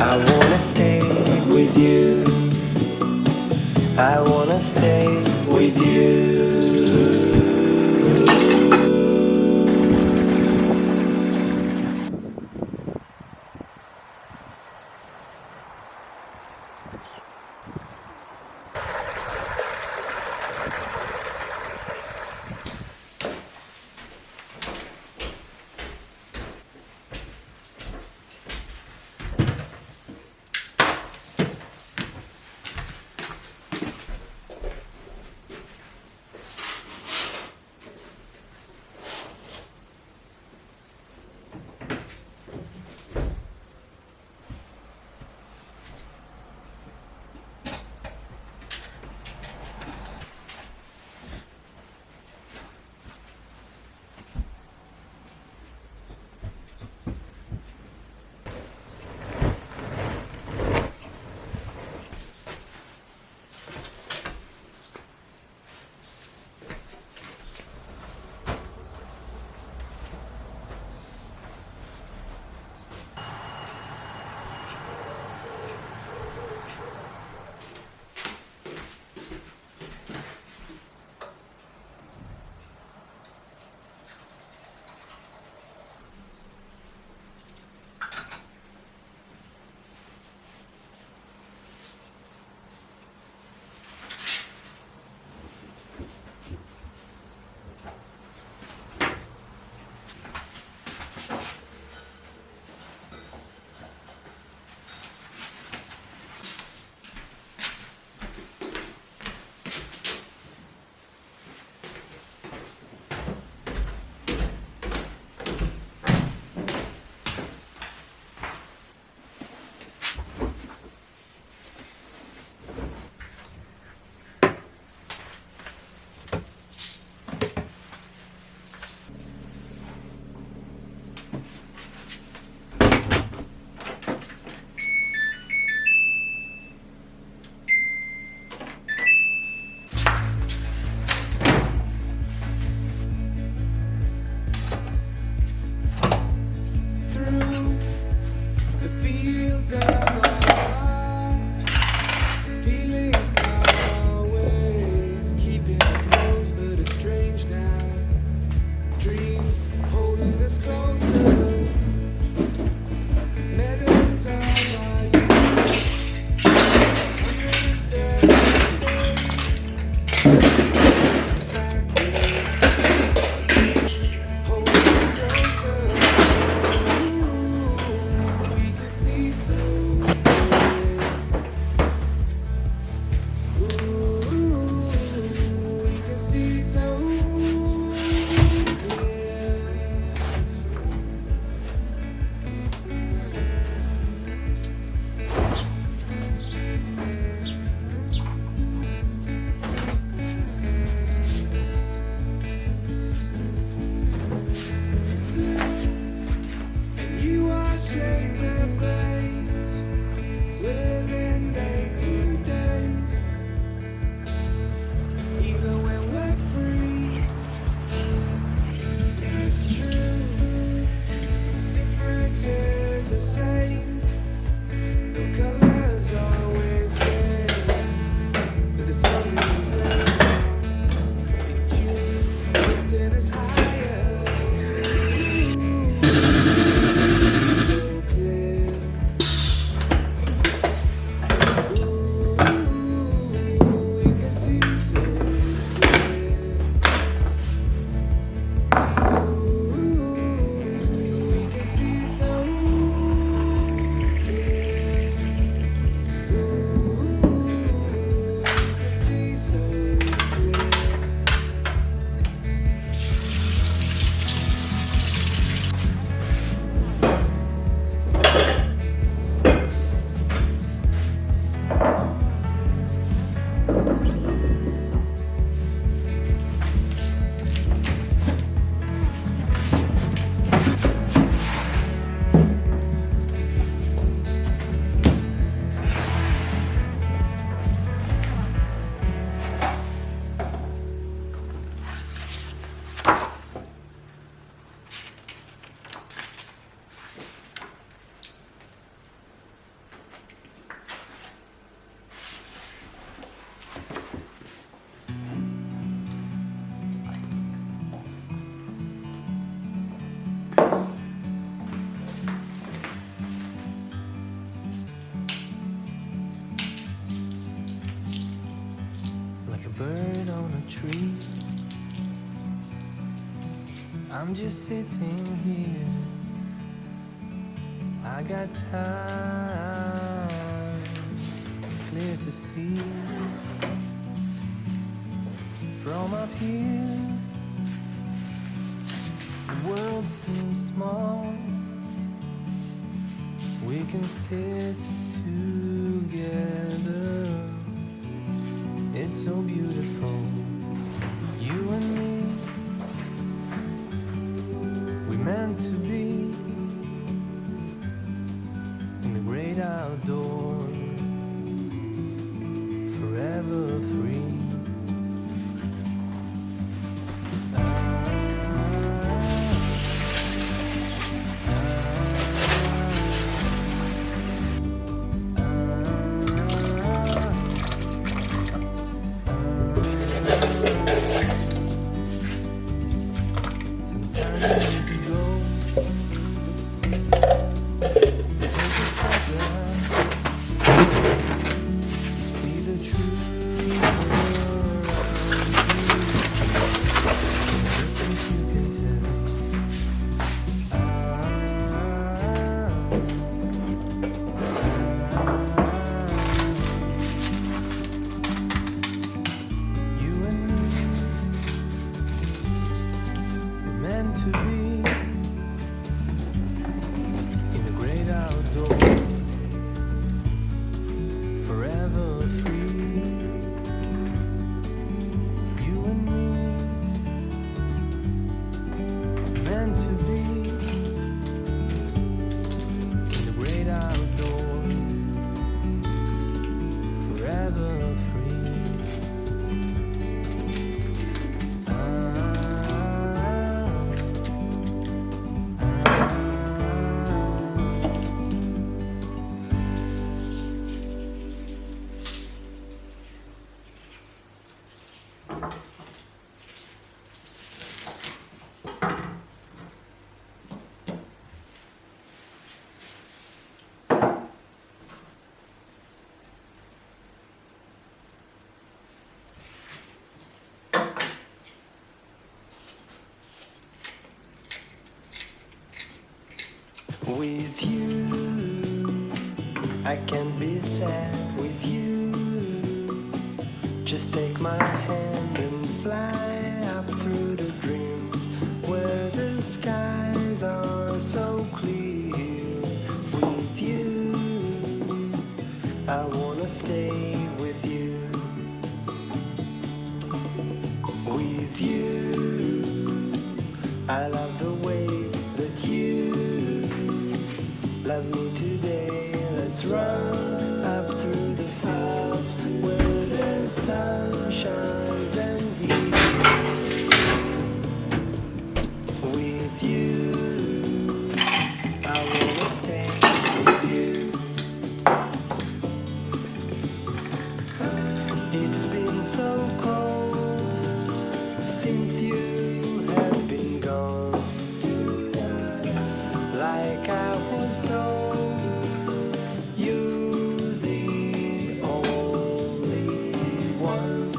I wanna stay with you. I wanna stay with you. tree. I'm just sitting here. I got time. It's clear to see from up here. The world seems small. We can sit together. It's so beautiful. You and me, we meant to be in the great outdoors, forever free. To be in the great outdoors, forever free. You and me, meant to be in the great outdoors, forever free. With you, I can't be sad. With you, just take my hand and fly up through the dreams where the skies are so clear. With you, I wanna stay with you. With you, I love the way that you love me today. Let's run up through the fields where the sun shines and heals. With you, I wanna stay with you. It's been so cold since you have been gone. Like I was told, you're the only one.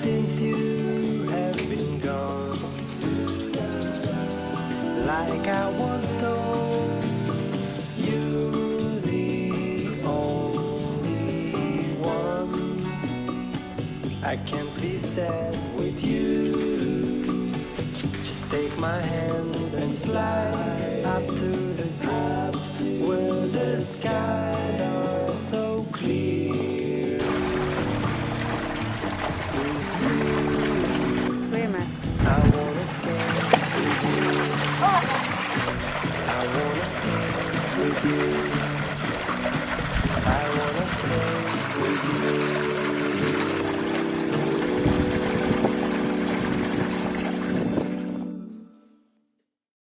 Since you have been gone, like I was told, you're the only one. I can't be sad with you. Just take my hand and fly up to the clouds where the skies are so clear. Wait a minute. I wanna stay with you. I wanna stay with you.